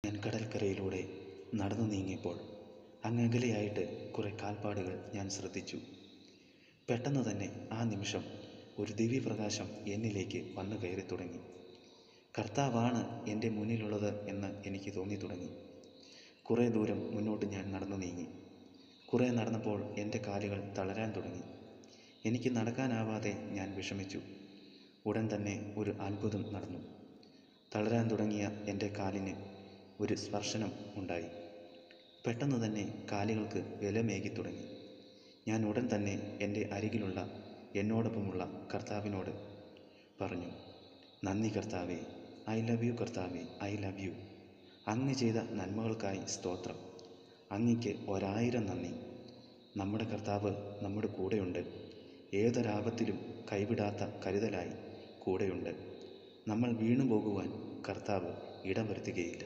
ഞാൻ കടൽക്കരയിലൂടെ നടന്നു നീങ്ങിയപ്പോൾ അങ്ങകലെയായിട്ട് കുറെ കാൽപ്പാടുകൾ ഞാൻ ശ്രദ്ധിച്ചു. പെട്ടെന്ന് തന്നെ ആ നിമിഷം ഒരു ദിവ്യപ്രകാശം എന്നിലേക്ക് വന്നു കയറി തുടങ്ങി. കർത്താവാണ് എൻ്റെ മുന്നിലുള്ളത് എന്ന് എനിക്ക് തോന്നി തുടങ്ങി. കുറേ ദൂരം മുന്നോട്ട് ഞാൻ നടന്നു നീങ്ങി. കുറേ നടന്നപ്പോൾ എൻ്റെ കാലുകൾ തളരാൻ തുടങ്ങി. എനിക്ക് നടക്കാനാവാതെ ഞാൻ വിഷമിച്ചു. ഉടൻ തന്നെ ഒരു അത്ഭുതം നടന്നു. തളരാൻ തുടങ്ങിയ എൻ്റെ കാലിന് ഒരു സ്പർശനം ഉണ്ടായി. പെട്ടെന്ന് തന്നെ കാലുകൾക്ക് ബലമേകി തുടങ്ങി. ഞാൻ ഉടൻ തന്നെ എൻ്റെ അരികിലുള്ള എന്നോടൊപ്പമുള്ള കർത്താവിനോട് പറഞ്ഞു, നന്ദി കർത്താവേ, ഐ ലവ് യു കർത്താവേ, ഐ ലവ് യു. അങ്ങ് ചെയ്ത നന്മകൾക്കായി സ്തോത്രം. അങ്ങയ്ക്ക് 1000 നന്ദി. നമ്മുടെ കർത്താവ് നമ്മുടെ കൂടെയുണ്ട്. ഏതൊരാപത്തിലും കൈവിടാത്ത കരുതലായി കൂടെയുണ്ട്. നമ്മൾ വീണു പോകുവാൻ കർത്താവ് ഇടവരുത്തുകയില്ല.